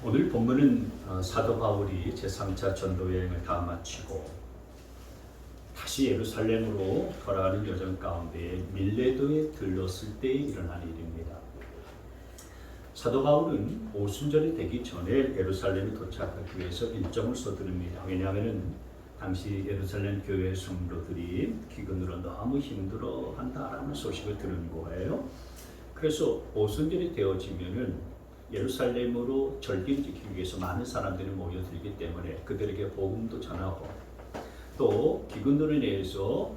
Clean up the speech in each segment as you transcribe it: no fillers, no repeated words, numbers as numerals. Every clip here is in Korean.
오늘 본문은 사도 바울이 제3차 전도 여행을 다 마치고 다시 예루살렘으로 돌아가는 여정 가운데 밀레도에 들렀을 때 일어난 일입니다. 사도 바울은 오순절이 되기 전에 예루살렘에 도착하기 위해서 일정을 서두릅니다. 왜냐하면 당시 예루살렘 교회 성도들이 기근으로 너무 힘들어한다라는 소식을 들은 거예요. 그래서 오순절이 되어지면은 예루살렘으로 절기를 지키기 위해서 많은 사람들이 모여들기 때문에 그들에게 복음도 전하고 또 기근으로 인해서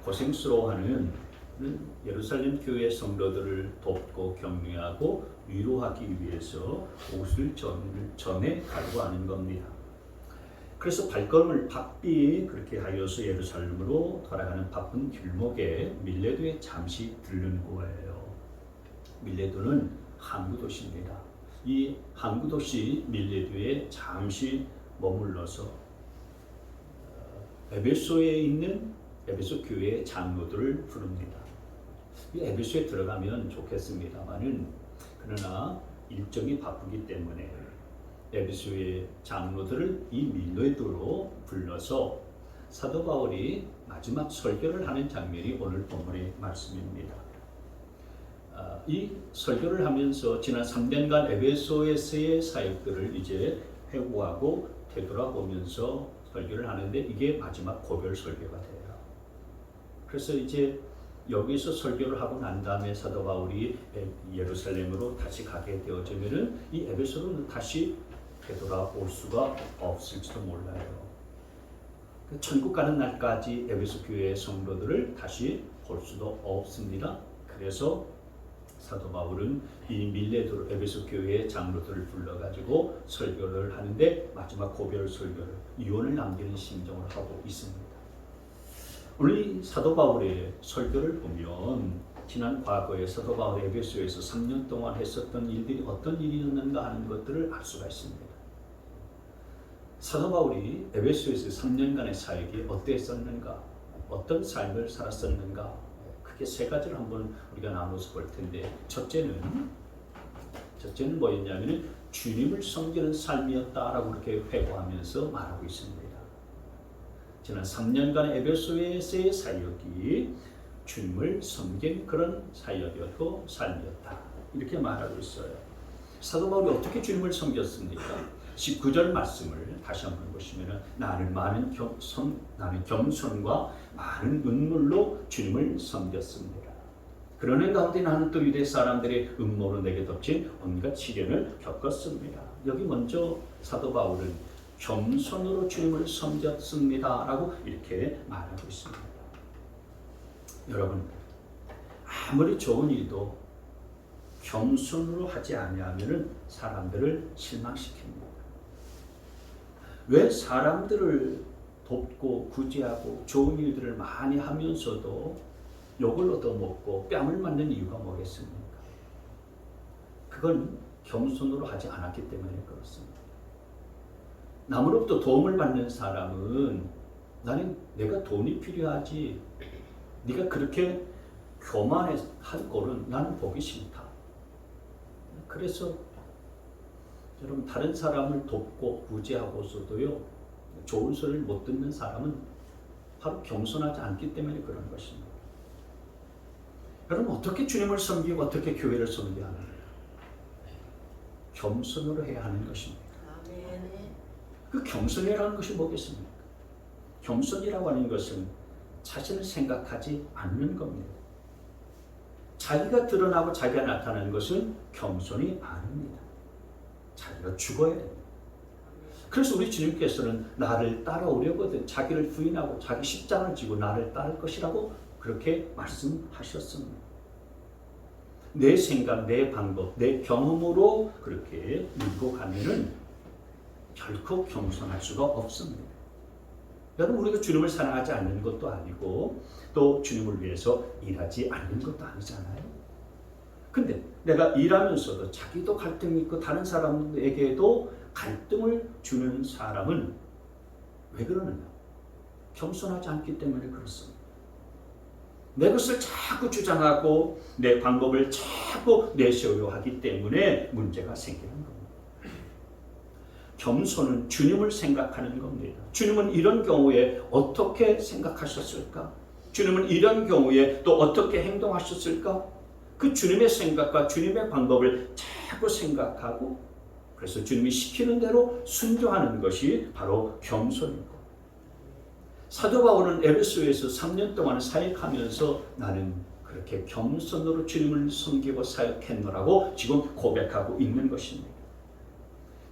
고생스러워하는 예루살렘 교회 성도들을 돕고 격려하고 위로하기 위해서 오순 전에 가려고 하는 겁니다. 그래서 발걸음을 바삐 그렇게 하여서 예루살렘으로 돌아가는 바쁜 길목에 밀레도에 잠시 들른 거예요. 밀레도는 항구 도시입니다. 이 항구 도시 밀레도에 잠시 머물러서 에베소에 있는 에베소 교회의 장로들을 부릅니다. 이 에베소에 들어가면 좋겠습니다만은 그러나 일정이 바쁘기 때문에 에베소의 장로들을 이 밀레도로 불러서 사도 바울이 마지막 설교를 하는 장면이 오늘 본문의 말씀입니다. 이 설교를 하면서 지난 3년간 에베소에서의 사역들을 이제 회고하고 되돌아보면서 설교를 하는데 이게 마지막 고별 설교가 돼요. 그래서 이제 여기서 설교를 하고 난 다음에 사도 바울이 예루살렘으로 다시 가게 되어지면은 이 에베소로 다시 되돌아올 수가 없을지도 몰라요. 천국 가는 날까지 에베소 교회의 성도들을 다시 볼 수도 없습니다. 그래서 사도 바울은 이 밀레도 에베소 교회의 장로들을 불러가지고 설교를 하는데 마지막 고별 설교를 유언을 남기는 심정을 하고 있습니다. 오늘 이 사도 바울의 설교를 보면 지난 과거에 사도 바울 에베소에서 3년 동안 했었던 일들이 어떤 일이었는가 하는 것들을 알 수가 있습니다. 사도 바울이 에베소에서 3년간의 사역이 어땠었는가, 어떤 삶을 살았었는가, 크게 세 가지를 한번 우리가 나눠서 볼 텐데 첫째는 뭐였냐면 주님을 섬기는 삶이었다라고 그렇게 회고하면서 말하고 있습니다. 지난 3년간 에베소에서의 사역이 주님을 섬긴 그런 사역이었고 삶이었다 이렇게 말하고 있어요. 사도 바울이 어떻게 주님을 섬겼습니까? 19절 말씀을 다시 한번 보시면 나는 겸손과 많은 눈물로 주님을 섬겼습니다. 그러는 가운데 나는 또 유대 사람들의 음모로 내게 덮친 온갖 시련을 겪었습니다. 여기 먼저 사도 바울은 겸손으로 주님을 섬겼습니다 라고 이렇게 말하고 있습니다. 여러분 아무리 좋은 일도 겸손으로 하지 아니하면 사람들을 실망시킵니다. 왜 사람들을 돕고 구제하고 좋은 일들을 많이 하면서도 욕을 얻어먹고 뺨을 맞는 이유가 뭐겠습니까? 그건 겸손으로 하지 않았기 때문에 그렇습니다. 남으로부터 도움을 받는 사람은 나는 내가 돈이 필요하지 네가 그렇게 교만할 꼴은 나는 보기 싫다. 그래서 여러분 다른 사람을 돕고 구제하고서도요 좋은 소리를 못 듣는 사람은 바로 겸손하지 않기 때문에 그런 것입니다. 여러분 어떻게 주님을 섬기고 어떻게 교회를 섬겨야 하는가? 겸손으로 해야 하는 것입니다. 그 겸손이라는 것이 뭐겠습니까? 겸손이라고 하는 것은 자신을 생각하지 않는 겁니다. 자기가 드러나고 자기가 나타나는 것은 겸손이 아닙니다. 자기가 죽어야 됩니다. 그래서 우리 주님께서는 나를 따라오려거든 자기를 부인하고 자기 십자가를 지고 나를 따를 것이라고 그렇게 말씀하셨습니다. 내 생각, 내 방법, 내 경험으로 그렇게 밀고 가면은 결코 겸손할 수가 없습니다. 여러분 우리가 주님을 사랑하지 않는 것도 아니고 또 주님을 위해서 일하지 않는 것도 아니잖아요. 근데 내가 일하면서도 자기도 갈등이 있고 다른 사람에게도 갈등을 주는 사람은 왜 그러느냐? 겸손하지 않기 때문에 그렇습니다. 내 것을 자꾸 주장하고 내 방법을 자꾸 내세우려 하기 때문에 문제가 생기는 겁니다. 겸손은 주님을 생각하는 겁니다. 주님은 이런 경우에 어떻게 생각하셨을까? 주님은 이런 경우에 또 어떻게 행동하셨을까? 그 주님의 생각과 주님의 방법을 자꾸 생각하고 그래서 주님이 시키는 대로 순종하는 것이 바로 겸손이고, 사도 바울은 에베소에서 3년 동안 사역하면서 나는 그렇게 겸손으로 주님을 섬기고 사역했노라고 지금 고백하고 있는 것입니다.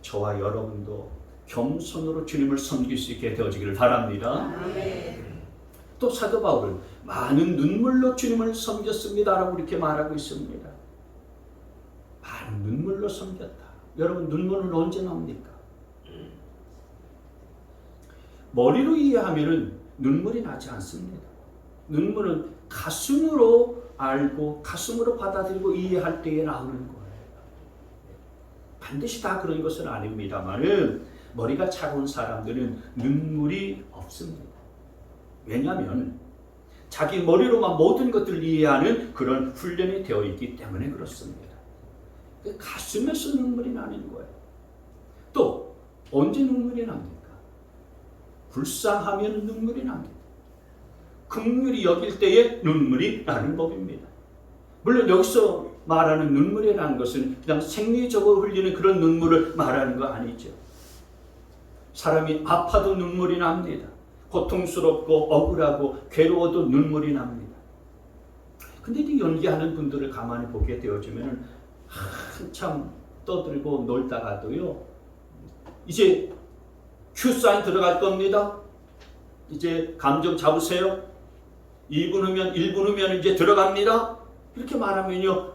저와 여러분도 겸손으로 주님을 섬길 수 있게 되어지기를 바랍니다. 아멘. 또 사도 바울은 많은 눈물로 주님을 섬겼습니다라고 이렇게 말하고 있습니다. 많은 눈물로 섬겼다. 여러분, 눈물은 언제 나옵니까? 머리로 이해하면 눈물이 나지 않습니다. 눈물은 가슴으로 알고 가슴으로 받아들이고 이해할 때에 나오는 거예요. 반드시 다 그런 것은 아닙니다만 머리가 차가운 사람들은 눈물이 없습니다. 왜냐하면 자기 머리로만 모든 것들을 이해하는 그런 훈련이 되어 있기 때문에 그렇습니다. 가슴에서 눈물이 나는 거예요. 또 언제 눈물이 납니까? 불쌍하면 눈물이 납니다. 긍휼히 여길 때에 눈물이 나는 법입니다. 물론 여기서 말하는 눈물이라는 것은 그냥 생리적으로 흘리는 그런 눈물을 말하는 거 아니죠. 사람이 아파도 눈물이 납니다. 고통스럽고 억울하고 괴로워도 눈물이 납니다. 근데 이 연기하는 분들을 가만히 보게 되어지면 한참 떠들고 놀다가도요, 이제 큐사인 들어갈 겁니다. 이제 감정 잡으세요. 2분 후면 1분 후면 이제 들어갑니다. 이렇게 말하면요,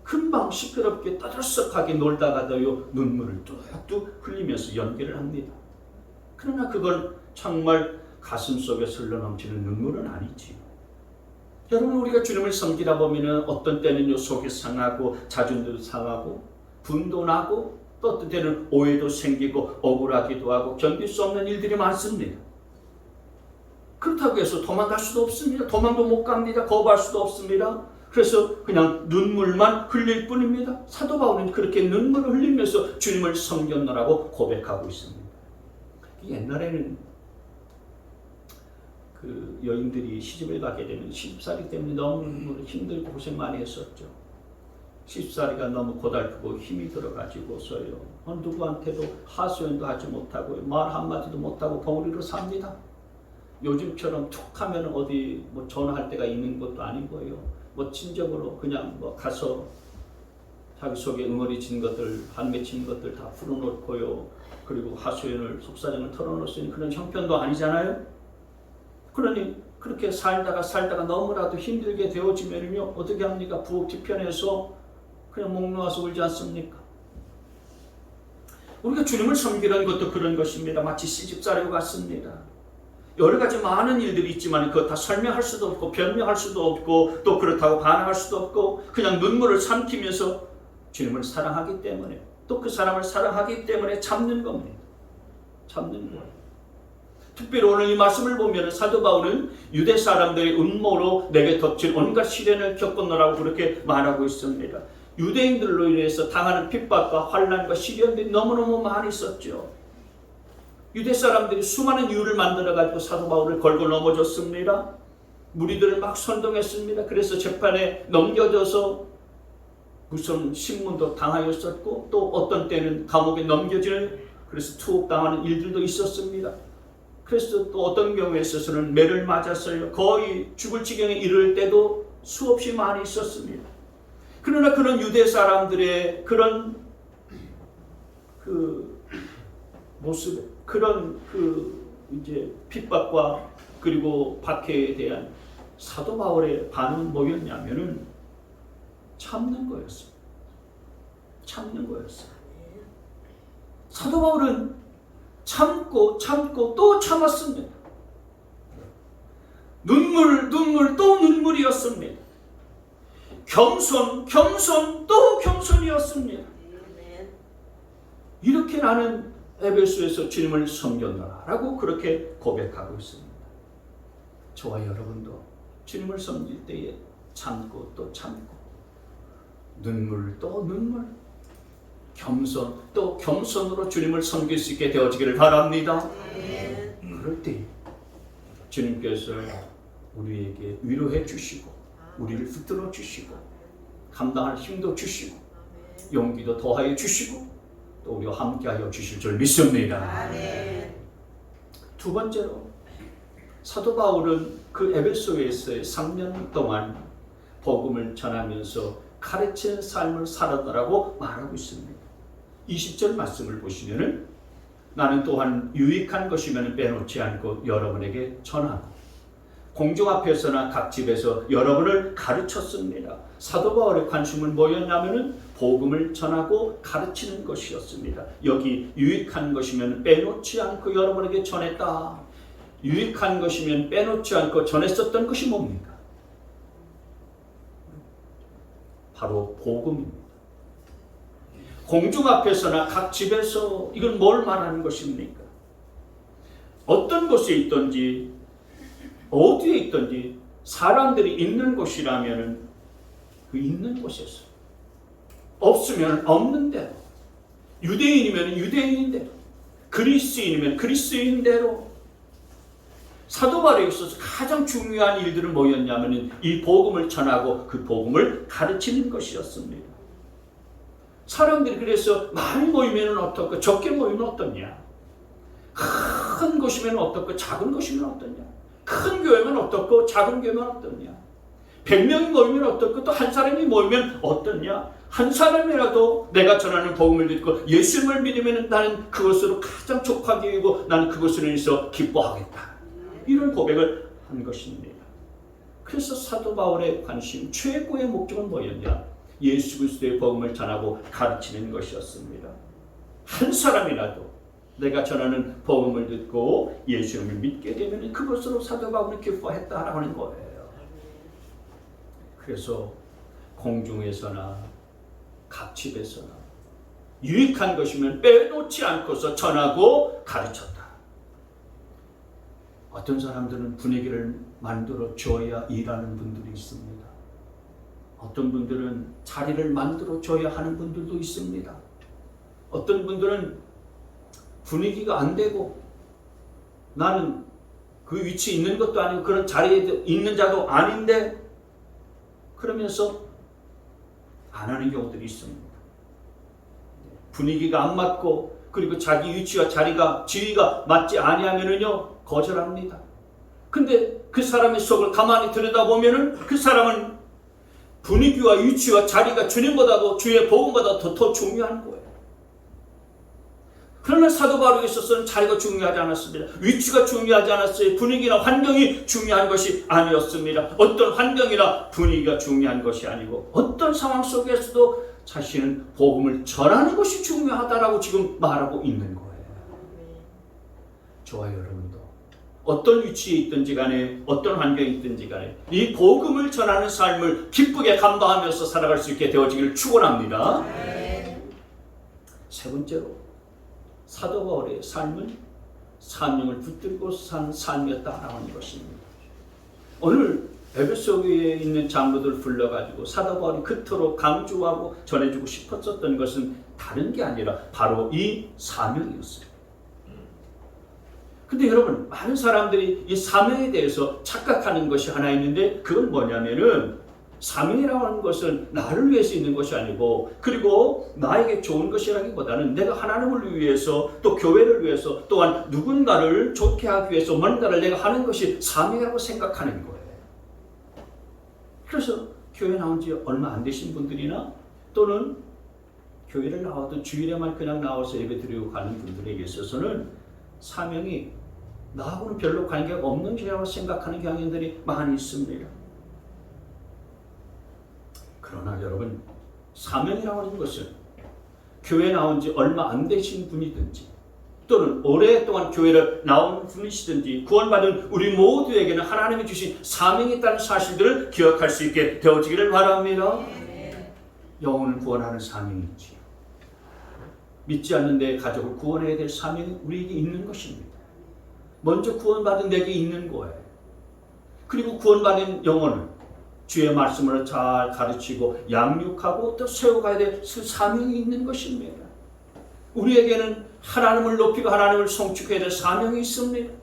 금방 시끄럽게 떠들썩하게 놀다가도요 눈물을 뚝뚝 흘리면서 연기를 합니다. 그러나 그건 정말 가슴속에 흘러넘치는 눈물은 아니지요. 여러분, 우리가 주님을 섬기다 보면 어떤 때는요 속이 상하고 자존도 상하고 분도 나고 또 어떤 때는 오해도 생기고 억울하기도 하고 견딜 수 없는 일들이 많습니다. 그렇다고 해서 도망갈 수도 없습니다. 도망도 못 갑니다. 거부할 수도 없습니다. 그래서 그냥 눈물만 흘릴 뿐입니다. 사도 바울은 그렇게 눈물을 흘리면서 주님을 섬겼노라고 고백하고 있습니다. 옛날에는 그 여인들이 시집을 가게 되면 시집살이 때문에 너무 힘들고 고생 많이 했었죠. 시집살이가 너무 고달프고 힘이 들어가지고서요, 누구한테도 하소연도 하지 못하고 말 한마디도 못하고 벙어리로 삽니다. 요즘처럼 툭 하면 어디 뭐 전화할 데가 있는 것도 아니고요, 뭐 친정으로 그냥 뭐 가서 자기 속에 응어리진 것들, 한 맺힌 것들 다 풀어놓고요, 그리고 하소연을 속사정을 털어놓을 수 있는 그런 형편도 아니잖아요. 그러니 그렇게 살다가 너무나도 힘들게 되어지면요 어떻게 합니까? 부엌 뒤편에서 그냥 목 놓아서 울지 않습니까? 우리가 주님을 섬기는 것도 그런 것입니다. 마치 시집살이와 같습니다. 여러 가지 많은 일들이 있지만 그것 다 설명할 수도 없고 변명할 수도 없고 또 그렇다고 반항할 수도 없고 그냥 눈물을 삼키면서 주님을 사랑하기 때문에 또 그 사람을 사랑하기 때문에 참는 겁니다. 참는 거예요. 특별히 오늘 이 말씀을 보면 사도 바울은 유대 사람들의 음모로 내게 덮친 온갖 시련을 겪었노라고 그렇게 말하고 있습니다. 유대인들로 인해서 당하는 핍박과 환난과 시련들이 너무너무 많이 있었죠. 유대 사람들이 수많은 이유를 만들어가지고 사도 바울을 걸고 넘어졌습니다. 무리들을 막 선동했습니다. 그래서 재판에 넘겨져서 무슨 신문도 당하였었고 또 어떤 때는 감옥에 넘겨지는 그래서 투옥당하는 일들도 있었습니다. 그래서 또 어떤 경우에 있어서는 매를 맞았어요. 거의 죽을 지경에 이를 때도 수없이 많이 있었습니다. 그러나 그런 유대 사람들의 그런 그 모습, 그런 그 이제 핍박과 그리고 박해에 대한 사도 바울의 반응은 뭐였냐면은 참는 거였습니다. 참는 거였어요. 사도 바울은 참고 또 참았습니다. 눈물 또 눈물이었습니다. 겸손 또 겸손이었습니다. 이렇게 나는 에베소에서 주님을 섬겼노라라고 그렇게 고백하고 있습니다. 저와 여러분도 주님을 섬길 때에 참고 또 참고 눈물 또 눈물 겸손, 또 겸손으로 주님을 섬길 수 있게 되어지기를 바랍니다. 그럴 때 주님께서 우리에게 위로해 주시고 우리를 붙들어 주시고 감당할 힘도 주시고 용기도 더하여 주시고 또 우리와 함께하여 주실 줄 믿습니다. 두 번째로 사도 바울은 그 에베소에서의 3년 동안 복음을 전하면서 가르치는 삶을 살았다라고 말하고 있습니다. 20절 말씀을 보시면은 나는 또한 유익한 것이면 빼놓지 않고 여러분에게 전하고 공중 앞에서나 각 집에서 여러분을 가르쳤습니다. 사도 바울의 관심은 뭐였냐면은 복음을 전하고 가르치는 것이었습니다. 여기 유익한 것이면 빼놓지 않고 여러분에게 전했다. 유익한 것이면 빼놓지 않고 전했었던 것이 뭡니까? 바로 복음입니다. 공중 앞에서나 각 집에서 이건 뭘 말하는 것입니까? 어떤 곳에 있든지 어디에 있든지 사람들이 있는 곳이라면 그 있는 곳에서 없으면 없는 대로 유대인이면 유대인인 대로 그리스인이면 그리스인인 대로 사도 바울에 있어서 가장 중요한 일들은 뭐였냐면 이 복음을 전하고 그 복음을 가르치는 것이었습니다. 사람들이 그래서 많이 모이면 어떻고 적게 모이면 어떠냐, 큰 곳이면 어떻고 작은 곳이면 어떠냐, 큰 교회면 어떻고 작은 교회면 어떠냐, 100명이 모이면 어떻고 또 한 사람이 모이면 어떠냐, 한 사람이라도 내가 전하는 복음을 듣고 예수님을 믿으면 나는 그것으로 가장 족하게 되고 나는 그것으로 인해서 기뻐하겠다, 이런 고백을 한 것입니다. 그래서 사도 바울의 관심 최고의 목적은 뭐였냐? 예수 그리스도의 복음을 전하고 가르치는 것이었습니다. 한 사람이라도 내가 전하는 복음을 듣고 예수님을 믿게 되면 그것으로 사도 바울이 기뻐했다라고 하는 거예요. 그래서 공중에서나 각 집에서나 유익한 것이면 빼놓지 않고서 전하고 가르쳤다. 어떤 사람들은 분위기를 만들어 줘야 일하는 분들이 있습니다. 어떤 분들은 자리를 만들어 줘야 하는 분들도 있습니다. 어떤 분들은 분위기가 안 되고 나는 그 위치에 있는 것도 아니고 그런 자리에 있는 자도 아닌데 그러면서 안 하는 경우들이 있습니다. 분위기가 안 맞고 그리고 자기 위치와 자리가 지위가 맞지 아니하면은요 거절합니다. 근데 그 사람의 속을 가만히 들여다보면은 그 사람은 분위기와 위치와 자리가 주님보다도 주의 복음보다 더 중요한 거예요. 그러나 사도 바울에게 있어서는 자리가 중요하지 않았습니다. 위치가 중요하지 않았어요. 분위기나 환경이 중요한 것이 아니었습니다. 어떤 환경이나 분위기가 중요한 것이 아니고 어떤 상황 속에서도 자신은 복음을 전하는 것이 중요하다라고 지금 말하고 있는 거예요. 저와 여러분도 어떤 위치에 있든지 간에 어떤 환경에 있든지 간에 이 복음을 전하는 삶을 기쁘게 감당하면서 살아갈 수 있게 되어지기를 축원합니다. 세 번째로 사도 바울의 삶은 사명을 붙들고 산 삶이었다라고 하는 것입니다. 오늘 에베소 교회에 있는 장로들 불러가지고 사도 바울이 그토록 강조하고 전해주고 싶었던 것은 다른 게 아니라 바로 이 사명이었어요. 근데 여러분, 많은 사람들이 이 사명에 대해서 착각하는 것이 하나 있는데 그건 뭐냐면은 사명이라고 하는 것은 나를 위해서 있는 것이 아니고 그리고 나에게 좋은 것이라기보다는 내가 하나님을 위해서 또 교회를 위해서 또한 누군가를 좋게 하기 위해서 뭔가를 내가 하는 것이 사명이라고 생각하는 거예요. 그래서 교회 나온 지 얼마 안 되신 분들이나 또는 교회를 나와도 주일에만 그냥 나와서 예배 드리고 가는 분들에게 있어서는 사명이 나하고는 별로 관계가 없는 일이라고 생각하는 경향들이 많이 있습니다. 그러나 여러분, 사명이라고 하는 것은 교회 나온 지 얼마 안 되신 분이든지 또는 오랫동안 교회를 나온 분이시든지 구원받은 우리 모두에게는 하나님이 주신 사명이 있다는 사실들을 기억할 수 있게 되어지기를 바랍니다. 영혼을 구원하는 사명이 있지요. 믿지 않는 내 가족을 구원해야 될 사명이 우리에게 있는 것입니다. 먼저 구원받은 내게 있는 거예요. 그리고 구원받은 영혼을 주의 말씀을 잘 가르치고 양육하고 또 세워가야 될 사명이 있는 것입니다. 우리에게는 하나님을 높이고 하나님을 성축해야 될 사명이 있습니다.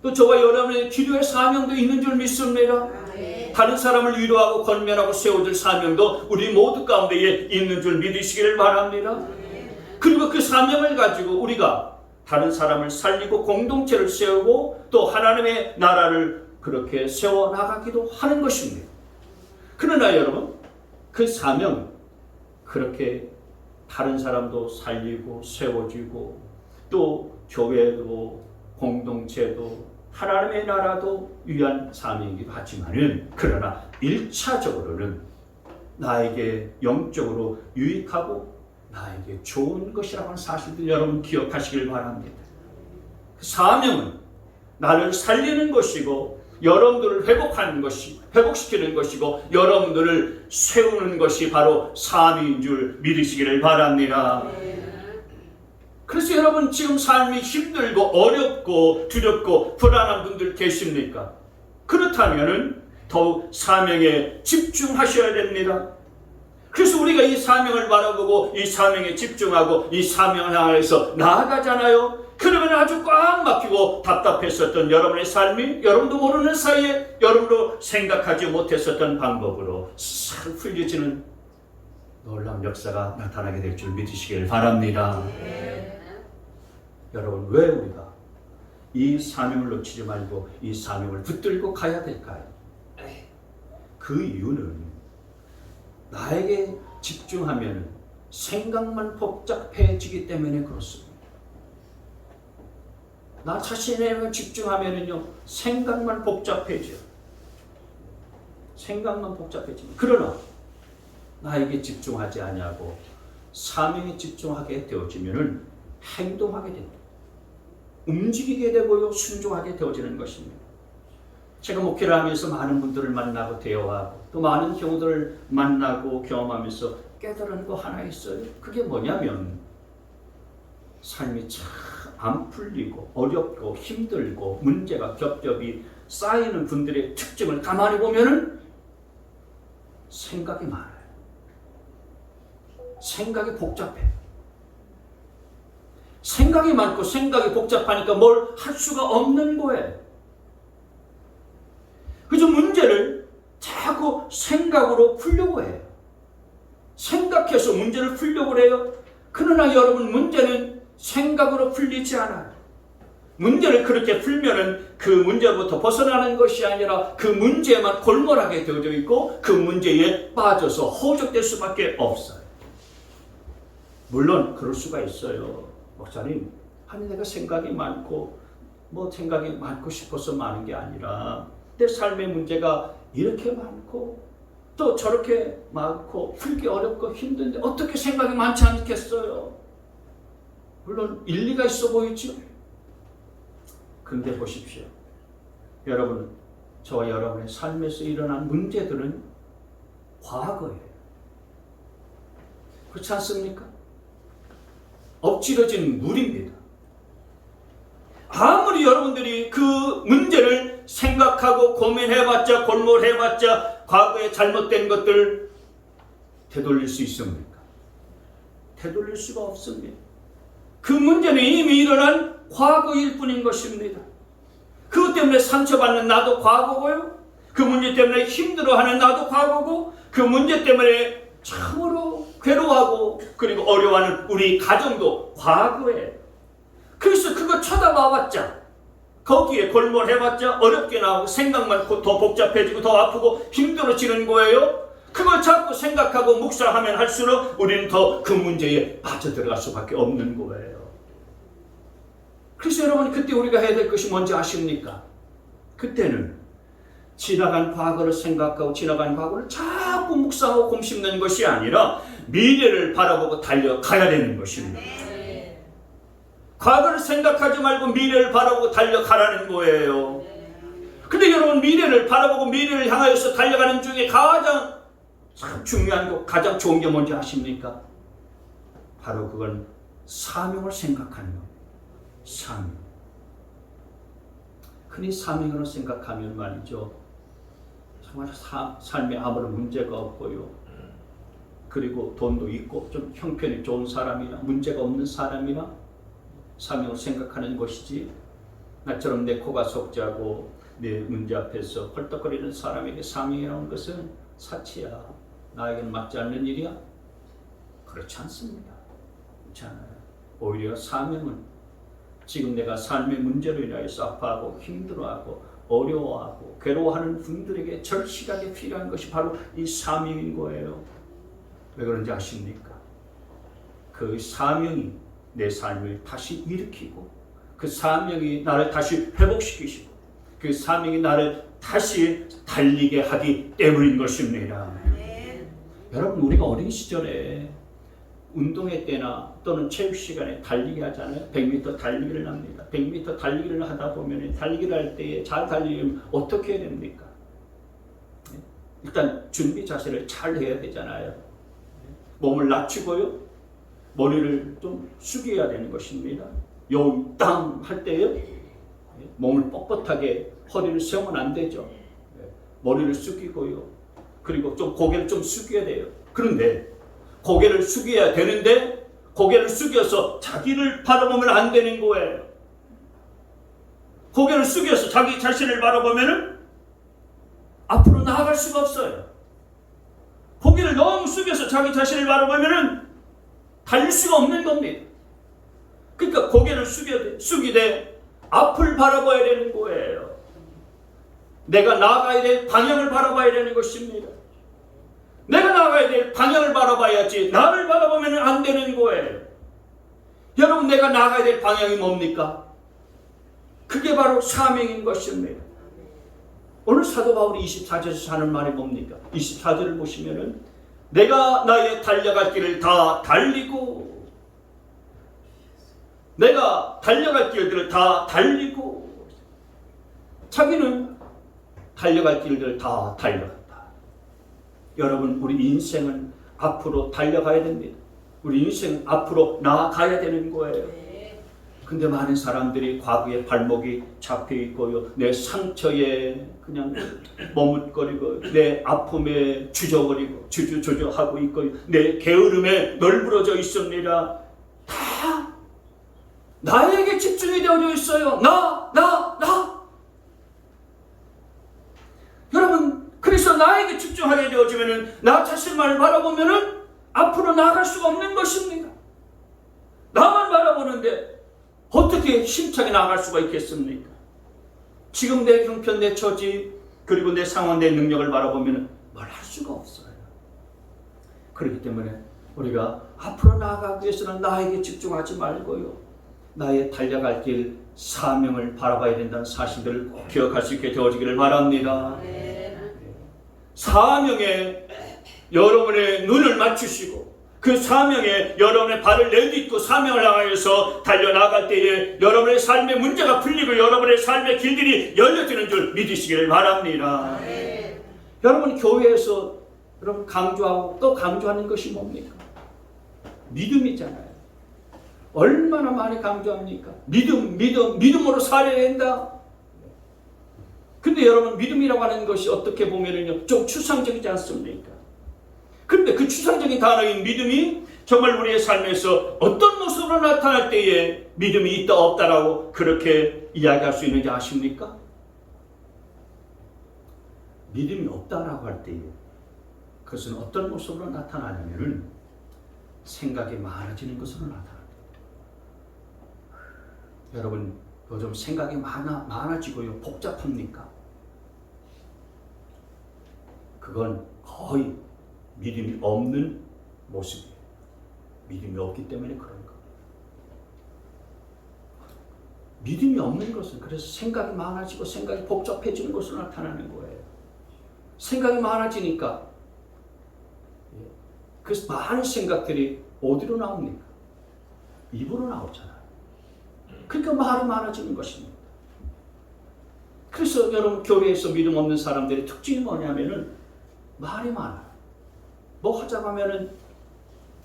또 저와 여러분의 기도의 사명도 있는 줄 믿습니다. 다른 사람을 위로하고 권면하고 세워줄 사명도 우리 모두 가운데에 있는 줄 믿으시기를 바랍니다. 그리고 그 사명을 가지고 우리가 다른 사람을 살리고 공동체를 세우고 또 하나님의 나라를 그렇게 세워나가기도 하는 것입니다. 그러나 여러분, 그 사명, 그렇게 다른 사람도 살리고 세워지고 또 교회도 공동체도 하나님의 나라도 위한 사명이기도 하지만은, 그러나 1차적으로는 나에게 영적으로 유익하고 나에게 좋은 것이라고 하는 사실들 여러분 기억하시길 바랍니다. 그 사명은 나를 살리는 것이고 여러분들을 회복시키는 것이고 여러분들을 세우는 것이 바로 사명인 줄 믿으시기를 바랍니다. 그래서 여러분, 지금 삶이 힘들고 어렵고 두렵고 불안한 분들 계십니까? 그렇다면 더욱 사명에 집중하셔야 됩니다. 그래서 우리가 이 사명을 바라보고 이 사명에 집중하고 이 사명을 향해서 나아가잖아요. 그러면 아주 꽉 막히고 답답했었던 여러분의 삶이 여러분도 모르는 사이에 여러분도 생각하지 못했었던 방법으로 싹 풀려지는 놀라운 역사가 나타나게 될 줄 믿으시길 바랍니다. 여러분, 왜 우리가 이 사명을 놓치지 말고 이 사명을 붙들고 가야 될까요? 그 이유는 나에게 집중하면 생각만 복잡해지기 때문에 그렇습니다. 나 자신에게 집중하면요 생각만 복잡해져요. 생각만 복잡해집니다. 그러나 나에게 집중하지 아니하고 사명에 집중하게 되어지면은 행동하게 됩니다. 움직이게 되고요 순종하게 되어지는 것입니다. 제가 목회를 하면서 많은 분들을 만나고 대화하고 또 많은 경우들을 만나고 경험하면서 깨달은 거 하나 있어요. 그게 뭐냐면 삶이 참 안 풀리고 어렵고 힘들고 문제가 겹겹이 쌓이는 분들의 특징을 가만히 보면은 생각이 많아요. 생각이 복잡해요. 생각이 많고 생각이 복잡하니까 뭘 할 수가 없는 거예요. 그래서 문제를 자꾸 생각으로 풀려고 해요. 생각해서 문제를 풀려고 해요. 그러나 여러분, 문제는 생각으로 풀리지 않아요. 문제를 그렇게 풀면은 그 문제부터 벗어나는 것이 아니라 그 문제에만 골몰하게 되어져 있고 그 문제에 빠져서 허우적될 수밖에 없어요. 물론 그럴 수가 있어요. 목사님, 아니 내가 생각이 많고 생각이 많고 싶어서 많은 게 아니라 내 삶의 문제가 이렇게 많고 또 저렇게 많고 풀기 어렵고 힘든데 어떻게 생각이 많지 않겠어요? 물론 일리가 있어 보이죠? 근데 보십시오. 여러분, 저와 여러분의 삶에서 일어난 문제들은 과거예요. 그렇지 않습니까? 엎질러진 물입니다. 아무리 여러분들이 그 문제를 생각하고 고민해봤자 골몰해봤자 과거에 잘못된 것들 되돌릴 수 있습니까? 되돌릴 수가 없습니다. 그 문제는 이미 일어난 과거일 뿐인 것입니다. 그것 때문에 상처받는 나도 과거고요. 그 문제 때문에 힘들어하는 나도 과거고 그 문제 때문에 참으로 괴로워하고 그리고 어려워하는 우리 가정도 과거예요. 그래서 그거 쳐다봐봤자 거기에 골몰해봤자 어렵게 나오고 생각만 더 복잡해지고 더 아프고 힘들어지는 거예요. 그걸 자꾸 생각하고 묵상하면 할수록 우리는 더 그 문제에 빠져들어갈 수밖에 없는 거예요. 그래서 여러분, 그때 우리가 해야 될 것이 뭔지 아십니까? 그때는 지나간 과거를 생각하고 지나간 과거를 자꾸 묵상하고 곰씹는 것이 아니라 미래를 바라보고 달려가야 되는 것입니다. 과거를 생각하지 말고 미래를 바라보고 달려가라는 거예요. 근데 여러분, 미래를 바라보고 미래를 향하여서 달려가는 중에 가장 참 중요한 거, 가장 좋은 게 뭔지 아십니까? 바로 그건 사명을 생각하는 겁니다. 사명. 흔히 사명으로 생각하면 말이죠, 정말 삶에 아무런 문제가 없고요, 그리고 돈도 있고 좀 형편이 좋은 사람이나 문제가 없는 사람이나 사명을 생각하는 것이지, 나처럼 내 코가 속자고 내 문제 앞에서 헐떡거리는 사람에게 사명이라는 것은 사치야. 나에게는 맞지 않는 일이야. 그렇지 않습니다. 그렇지 않아요. 오히려 사명은 지금 내가 삶의 문제로 인하여서 아파하고 힘들어하고 어려워하고 괴로워하는 분들에게 절실하게 필요한 것이 바로 이 사명인 거예요. 왜 그런지 아십니까? 그 사명이 내 삶을 다시 일으키고, 그 사명이 나를 다시 회복시키시고, 그 사명이 나를 다시 달리게 하기 때문인 것입니다. 여러분, 우리가 어린 시절에 운동회 때나 또는 체육 시간에 달리기 하잖아요. 100m 달리기를 합니다. 100m 달리기를 하다 보면 달리기를 할 때에 잘 달리려면 어떻게 해야 됩니까? 일단 준비 자세를 잘 해야 되잖아요. 몸을 낮추고요, 머리를 좀 숙여야 되는 것입니다. 요 땅 할 때에 몸을 뻣뻣하게 허리를 세우면 안 되죠. 머리를 숙이고요, 그리고 좀 고개를 좀 숙여야 돼요. 그런데 고개를 숙여야 되는데 고개를 숙여서 자기를 바라보면 안 되는 거예요. 고개를 숙여서 자기 자신을 바라보면 앞으로 나아갈 수가 없어요. 고개를 너무 숙여서 자기 자신을 바라보면 달릴 수가 없는 겁니다. 그러니까 고개를 숙이되 앞을 바라봐야 되는 거예요. 내가 나아가야 될 방향을 바라봐야 되는 것입니다. 내가 나아가야 될 방향을 바라봐야지 나를 바라보면 안 되는 거예요. 여러분, 내가 나아가야 될 방향이 뭡니까? 그게 바로 사명인 것입니다. 오늘 사도 바울이 24절에서 하는 말이 뭡니까? 24절을 보시면은 내가 나의 달려갈 길을 다 달리고, 내가 달려갈 길들을 다 달리고, 자기는 달려갈 길들을 다 달려갔다. 여러분, 우리 인생은 앞으로 달려가야 됩니다. 우리 인생은 앞으로 나아가야 되는 거예요. 근데 많은 사람들이 과거에 발목이 잡혀 있고요, 내 상처에 그냥 머뭇거리고, 내 아픔에 주저하고 있고요, 내 게으름에 널브러져 있습니다. 다 나에게 집중이 되어져 있어요. 나. 여러분, 그래서 나에게 집중하게 되어지면은, 나 자신만을 바라보면은 앞으로 나아갈 수가 없는 것입니다. 나만 바라보는데 어떻게 힘차게 나아갈 수가 있겠습니까? 지금 내 형편, 내 처지, 그리고 내 상황, 내 능력을 바라보면 뭘 할 수가 없어요. 그렇기 때문에 우리가 앞으로 나아가기 위해서는 나에게 집중하지 말고요, 나의 달려갈 길 사명을 바라봐야 된다는 사실들을 꼭 기억할 수 있게 되어지기를 바랍니다. 사명에 여러분의 눈을 맞추시고, 그 사명에 여러분의 발을 내딛고 사명을 향하여서 달려나갈 때에 여러분의 삶의 문제가 풀리고 여러분의 삶의 길들이 열려지는 줄 믿으시기를 바랍니다. 여러분, 교회에서 여러분 강조하고 또 강조하는 것이 뭡니까? 믿음이잖아요. 얼마나 많이 강조합니까? 믿음으로 살아야 된다. 근데 여러분, 믿음이라고 하는 것이 어떻게 보면은요, 좀 추상적이지 않습니까? 그런데 그 추상적인 단어인 믿음이 정말 우리의 삶에서 어떤 모습으로 나타날 때에 믿음이 있다 없다라고 그렇게 이야기할 수 있는지 아십니까? 믿음이 없다라고 할 때에 그것은 어떤 모습으로 나타나냐면은 생각이 많아지는 것으로 나타납니다. 여러분, 요즘 생각이 많아지고요, 복잡합니까? 그건 거의 믿음이 없는 모습이에요. 믿음이 없기 때문에 그런 겁니다. 믿음이 없는 것은 그래서 생각이 많아지고 생각이 복잡해지는 것으로 나타나는 거예요. 생각이 많아지니까 그 많은 생각들이 어디로 나옵니까? 입으로 나오잖아요. 그러니까 말이 많아지는 것입니다. 그래서 여러분, 교회에서 믿음 없는 사람들의 특징이 뭐냐면은 말이 많아요. 뭐 하자고 하면은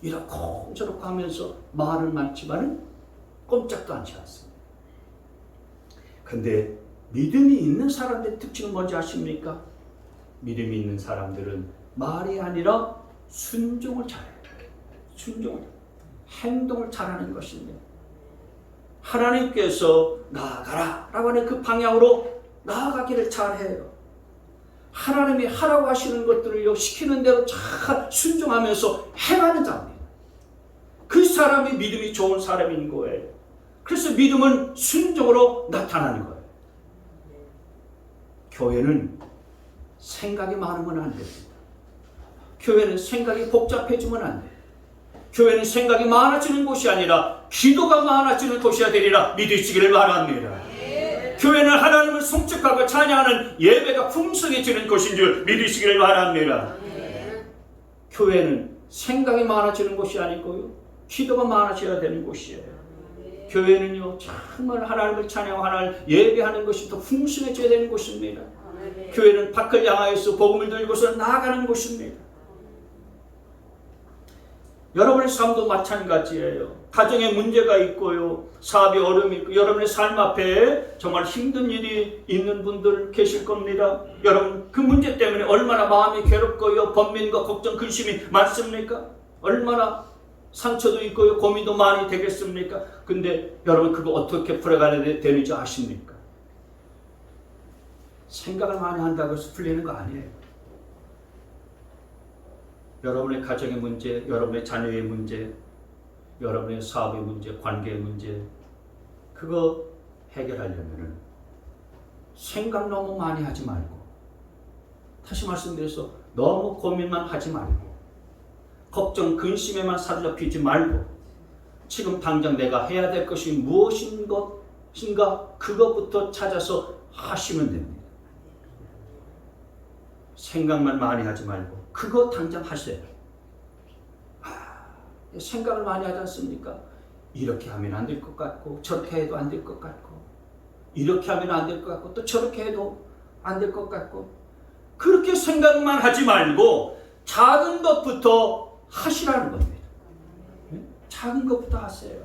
이렇고 저렇고 하면서 말은 많지만은 꼼짝도 않지 않습니다. 근데 믿음이 있는 사람들의 특징은 뭔지 아십니까? 믿음이 있는 사람들은 말이 아니라 순종을 잘해요. 순종을, 행동을 잘하는 것입니다. 하나님께서 나아가라 라고 하는 그 방향으로 나아가기를 잘해요. 하나님이 하라고 하시는 것들을 시키는 대로 잘 순종하면서 행하는 자입니다. 그 사람이 믿음이 좋은 사람인 거예요. 그래서 믿음은 순종으로 나타나는 거예요. 교회는 생각이 많으면 안 됩니다. 교회는 생각이 복잡해지면 안 돼요. 교회는 생각이 많아지는 곳이 아니라 기도가 많아지는 곳이야 되리라 믿으시기를 바랍니다. 교회는 하나님을 송축하고 찬양하는 예배가 풍성해지는 곳인 줄 믿으시기를 바랍니다. 교회는 생각이 많아지는 곳이 아니고요, 기도가 많아져야 되는 곳이에요. 교회는요, 정말 하나님을 찬양하고 하나님을 예배하는 것이 더 풍성해져야 되는 곳입니다. 교회는 밖을 향하여서 복음을 들고서 나아가는 곳입니다. 여러분의 삶도 마찬가지예요. 가정에 문제가 있고요, 사업에 어려움이 있고, 여러분의 삶 앞에 정말 힘든 일이 있는 분들 계실 겁니다. 여러분 그 문제 때문에 얼마나 마음이 괴롭고요, 번민과 걱정, 근심이 많습니까? 얼마나 상처도 있고요, 고민도 많이 되겠습니까? 근데 여러분 그거 어떻게 풀어가야 되는지 아십니까? 생각을 많이 한다고 해서 풀리는 거 아니에요. 여러분의 가정의 문제, 여러분의 자녀의 문제, 여러분의 사업의 문제, 관계의 문제, 그거 해결하려면은 생각 너무 많이 하지 말고, 다시 말씀드려서 너무 고민만 하지 말고, 걱정, 근심에만 사로잡히지 말고, 지금 당장 내가 해야 될 것이 무엇인가 그것부터 찾아서 하시면 됩니다. 생각만 많이 하지 말고 그거 당장 하세요. 생각을 많이 하지 않습니까? 이렇게 하면 안 될 것 같고, 저렇게 해도 안 될 것 같고, 이렇게 하면 안 될 것 같고, 또 저렇게 해도 안 될 것 같고, 그렇게 생각만 하지 말고 작은 것부터 하시라는 겁니다. 작은 것부터 하세요.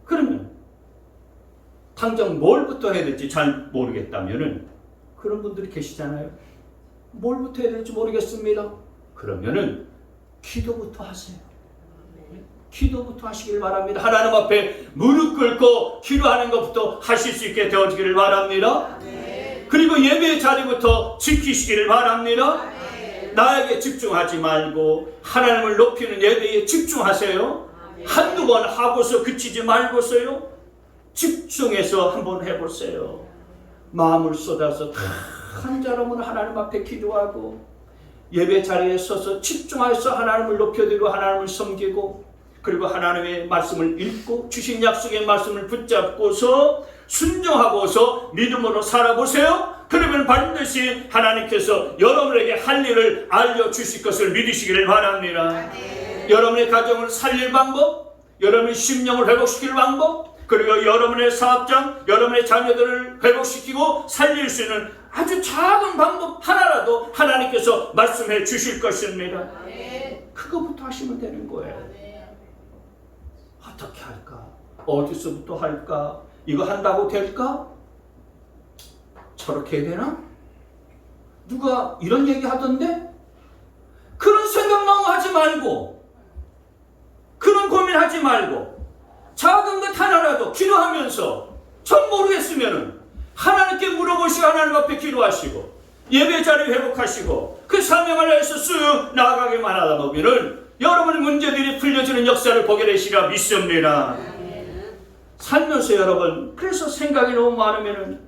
그러면 당장 뭘부터 해야 될지 잘 모르겠다면은, 그런 분들이 계시잖아요. 뭘부터 해야 될지 모르겠습니다. 그러면은 기도부터 하세요. 기도부터 하시길 바랍니다. 하나님 앞에 무릎 꿇고 기도하는 것부터 하실 수 있게 되어지기를 바랍니다. 그리고 예배의 자리부터 지키시기를 바랍니다. 나에게 집중하지 말고 하나님을 높이는 예배에 집중하세요. 한두 번 하고서 그치지 말고서요, 집중해서 한번 해보세요. 마음을 쏟아서 다 한 사람은 하나님 앞에 기도하고, 예배 자리에 서서 집중해서 하나님을 높여드리고 하나님을 섬기고, 그리고 하나님의 말씀을 읽고 주신 약속의 말씀을 붙잡고서 순종하고서 믿음으로 살아보세요. 그러면 반드시 하나님께서 여러분에게 할 일을 알려주실 것을 믿으시기를 바랍니다. 여러분의 가정을 살릴 방법, 여러분의 심령을 회복시킬 방법, 그리고 여러분의 사업장, 여러분의 자녀들을 회복시키고 살릴 수 있는 아주 작은 방법 하나라도 하나님께서 말씀해 주실 것입니다. 그거부터 하시면 되는 거예요. 어떻게 할까? 어디서부터 할까? 이거 한다고 될까? 저렇게 해야 되나? 누가 이런 얘기 하던데? 그런 생각 너무 하지 말고, 그런 고민하지 말고, 작은 것 하나라도 기도하면서 전 모르겠으면은 하나님께 물어보시고 하나님 앞에 기도하시고 예배 자리 회복하시고 그 사명을 위해서 쑥 나아가기만 하다 보면은 여러분의 문제들이 풀려지는 역사를 보게 되시리라 믿습니다. 살면서 여러분, 그래서 생각이 너무 많으면은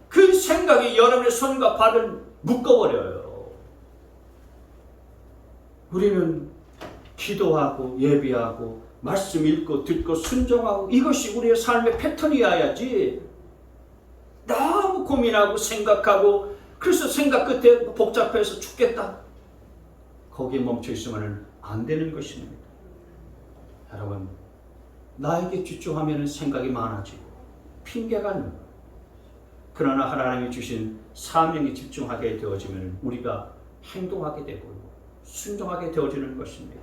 그 생각이 여러분의 손과 발을 묶어버려요. 우리는 기도하고 예배하고 말씀 읽고 듣고 순종하고, 이것이 우리의 삶의 패턴이어야지, 너무 고민하고 생각하고 그래서 생각 끝에 복잡해서 죽겠다, 거기에 멈춰 있으면 안 되는 것입니다. 여러분, 나에게 집중하면 생각이 많아지고 핑계가 있는 거예요. 그러나 하나님이 주신 사명에 집중하게 되어지면 우리가 행동하게 되고 순종하게 되어지는 것입니다.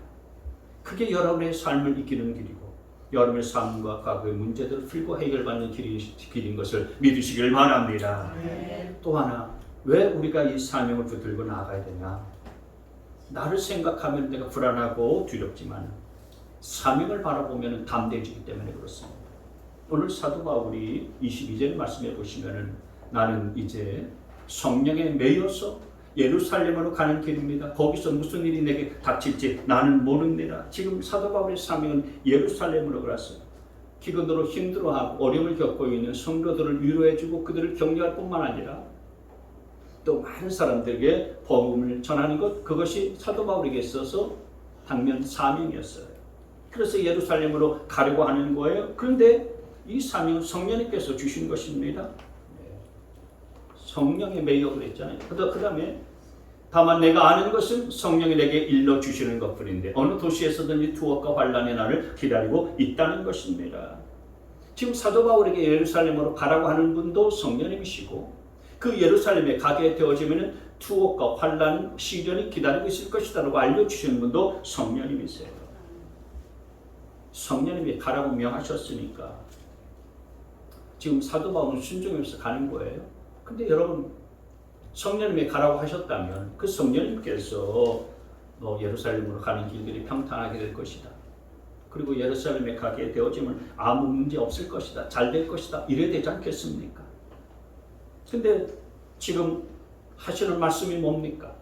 그게 여러분의 삶을 이기는 길이고 여러분의 삶과 과거의 문제들을 풀고 해결받는 길인 것을 믿으시길 바랍니다. 또 하나, 왜 우리가 이 사명을 붙들고 나아가야 되냐? 나를 생각하면 내가 불안하고 두렵지만 사명을 바라보면 담대해지기 때문에 그렇습니다. 오늘 사도 바울이 22절 말씀해 보시면은 나는 이제 성령에 매여서 예루살렘으로 가는 길입니다. 거기서 무슨 일이 내게 닥칠지 나는 모릅니다. 지금 사도 바울의 사명은 예루살렘으로 갔어요. 기근으로 힘들어하고 어려움을 겪고 있는 성도들을 위로해주고 그들을 격려할 뿐만 아니라 또 많은 사람들에게 복음을 전하는 것, 그것이 사도 바울에게 있어서 당면 사명이었어요. 그래서 예루살렘으로 가려고 하는 거예요. 그런데 이 사명은 성령님께서 주신 것입니다. 성령에 매여 그랬잖아요. 그 다음에 다만 내가 아는 것은 성령이 내게 일러주시는 것뿐인데 어느 도시에서든지 투옥과 환난의 날을 기다리고 있다는 것입니다. 지금 사도 바울에게 예루살렘으로 가라고 하는 분도 성령님이시고 그 예루살렘에 가게 되어지면 투옥과 환난, 시련이 기다리고 있을 것이다라고 알려주시는 분도 성령님이세요. 성령님이 가라고 명하셨으니까 지금 사도 바울은 순종해서 가는 거예요. 근데 여러분 성령님이 가라고 하셨다면 그 성령님께서 예루살렘으로 가는 길들이 평탄하게 될 것이다. 그리고 예루살렘에 가게 되어지면 아무 문제 없을 것이다. 잘 될 것이다. 이래야 되지 않겠습니까? 근데 지금 하시는 말씀이 뭡니까?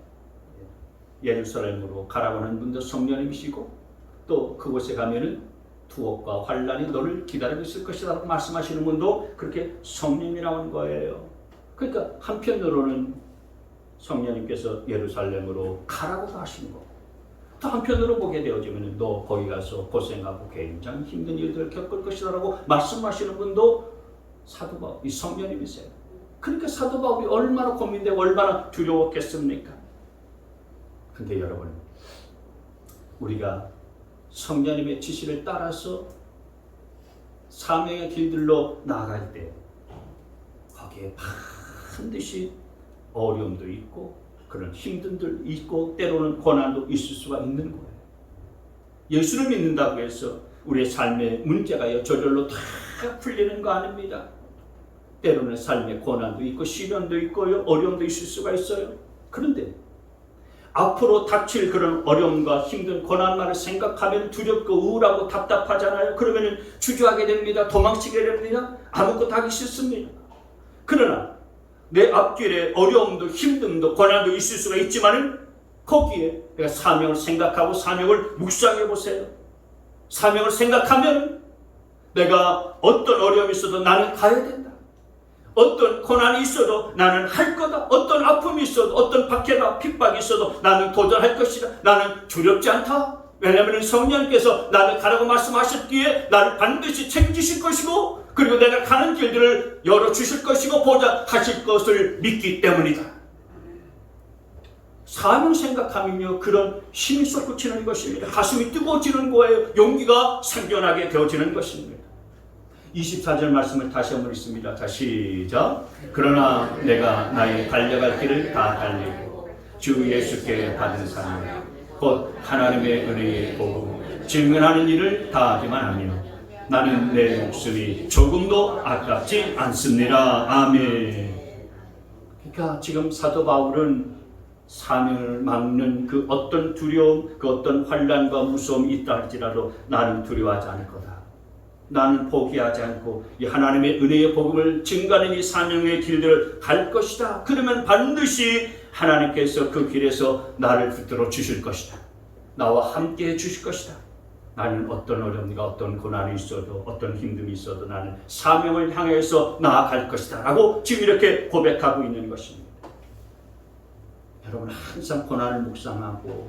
예루살렘으로 가라고 하는 분도 성령님이시고 또 그곳에 가면은 투옥과 환난이 너를 기다리고 있을 것이다 라고 말씀하시는 분도 그렇게 성령이 나온 거예요. 그러니까 한편으로는 성령님께서 예루살렘으로 가라고도 하신 거고 또 한편으로 보게 되어지면 너 거기 가서 고생하고 굉장히 힘든 일들을 겪을 것이다 라고 말씀하시는 분도 사도 바울, 이 성령님이세요. 그러니까 사도 바울이 얼마나 고민되고 얼마나 두려웠겠습니까? 근데 여러분 우리가 성령님의 지시를 따라서 사명의 길들로 나아갈 때 거기에 반드시 어려움도 있고 그런 힘듦도 있고 때로는 고난도 있을 수가 있는 거예요. 예수를 믿는다고 해서 우리의 삶의 문제가 저절로 다 풀리는 거 아닙니다. 때로는 삶의 고난도 있고 시련도 있고요, 어려움도 있을 수가 있어요. 그런데 앞으로 닥칠 그런 어려움과 힘든 고난만을 생각하면 두렵고 우울하고 답답하잖아요. 그러면 주저하게 됩니다. 도망치게 됩니다. 아무것도 하기 싫습니다. 그러나 내 앞길에 어려움도 힘듦도 고난도 있을 수가 있지만은 거기에 내가 사명을 생각하고 사명을 묵상해 보세요. 사명을 생각하면 내가 어떤 어려움이 있어도 나는 가야 된다. 어떤 고난이 있어도 나는 할 거다. 어떤 아픔이 있어도 어떤 박해가 핍박이 있어도 나는 도전할 것이다. 나는 두렵지 않다. 왜냐하면 성령님께서 나를 가라고 말씀하셨기에 나를 반드시 책임지실 것이고 그리고 내가 가는 길들을 열어주실 것이고 보좌하실 것을 믿기 때문이다. 사명 생각하면요 그런 힘이 솟구치는 것입니다. 가슴이 뜨거워지는 거예요. 용기가 생겨나게 되어지는 것입니다. 24절 말씀을 다시 한번 읽습니다. 자, 시작. 그러나 내가 나의 달려갈 길을 다 달리고 주 예수께 받은 사명 곧 하나님의 은혜의 복음 증언하는 일을 다 하기만 하며 나는 내 목숨이 조금도 아깝지 않습니다. 아멘. 그러니까 지금 사도 바울은 사명을 막는 그 어떤 두려움, 그 어떤 환난과 무서움이 있다 할지라도 나는 두려워하지 않을 거다. 나는 포기하지 않고 이 하나님의 은혜의 복음을 증가하는 이 사명의 길들을 갈 것이다. 그러면 반드시 하나님께서 그 길에서 나를 붙들어 주실 것이다. 나와 함께 해 주실 것이다. 나는 어떤 어려움과 어떤 고난이 있어도 어떤 힘듦이 있어도 나는 사명을 향해서 나아갈 것이다 라고 지금 이렇게 고백하고 있는 것입니다. 여러분 항상 고난을 묵상하고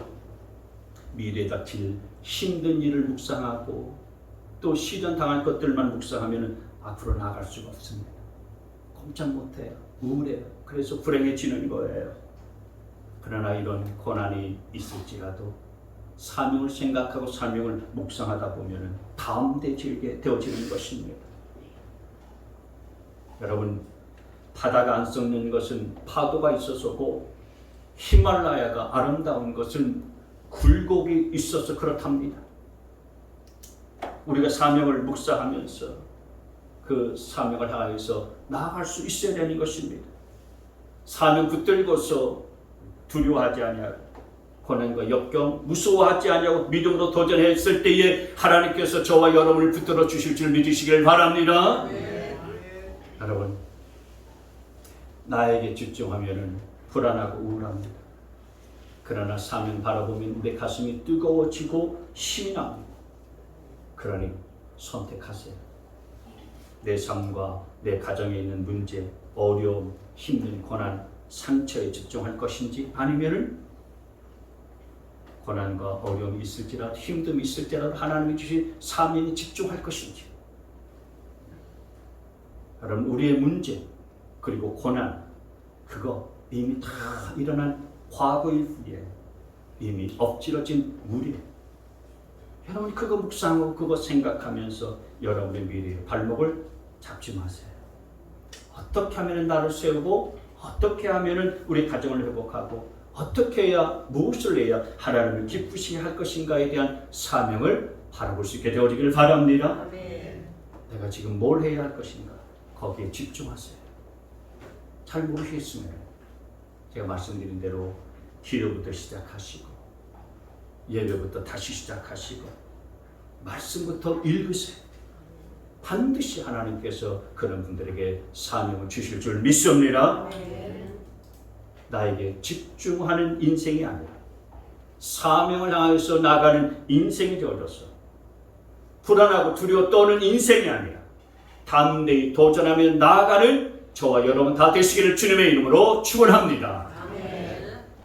미래에 닥칠 힘든 일을 묵상하고 또 시련 당할 것들만 묵상하면 앞으로 나아갈 수가 없습니다. 꼼짝 못해요. 우울해요. 그래서 불행해지는 거예요. 그러나 이런 고난이 있을지라도 사명을 생각하고 사명을 묵상하다 보면 담대해지게 되어지는 것입니다. 여러분 바다가 안 썩는 것은 파도가 있어서고 히말라야가 아름다운 것은 굴곡이 있어서 그렇답니다. 우리가 사명을 묵상하면서 그 사명을 향해서 나아갈 수 있어야 되는 것입니다. 사명 붙들고서 두려워하지 아니하고 고난과 역경 무서워하지 않냐고 믿음으로 도전했을 때에 하나님께서 저와 여러분을 붙들어 주실 줄 믿으시길 바랍니다. 여러분, 나에게 집중하면 불안하고 우울합니다. 그러나 사명 바라보면 내 가슴이 뜨거워지고 힘이 납니다. 그러니 선택하세요. 내 삶과 내 가정에 있는 문제, 어려움, 힘든 고난, 상처에 집중할 것인지, 아니면은 고난과 어려움이 있을지라도 힘듦이 있을지라도 하나님이 주신 사명에 집중할 것인지. 여러분, 우리의 문제 그리고 고난, 그거 이미 다 일어난 과거일 뿐이에요. 이미 엎질러진 물이에요. 여러분, 그거 묵상하고 그거 생각하면서 여러분의 미래의 발목을 잡지 마세요. 어떻게 하면 나를 세우고, 어떻게 하면 우리 가정을 회복하고, 어떻게 해야, 무엇을 해야 하나님을 기쁘시게 할 것인가에 대한 사명을 바라볼 수 있게 되어지길 바랍니다. 아멘. 내가 지금 뭘 해야 할 것인가, 거기에 집중하세요. 잘 모르시겠으면 제가 말씀드린 대로 기도부터 시작하시고, 예배부터 다시 시작하시고, 말씀부터 읽으세요. 반드시 하나님께서 그런 분들에게 사명을 주실 줄 믿습니다. 나에게 집중하는 인생이 아니라 사명을 향해서 나가는 인생이 되어져서 불안하고 두려워 떠는 인생이 아니라 담대히 도전하며 나아가는 저와 여러분 다 되시기를 주님의 이름으로 축원합니다.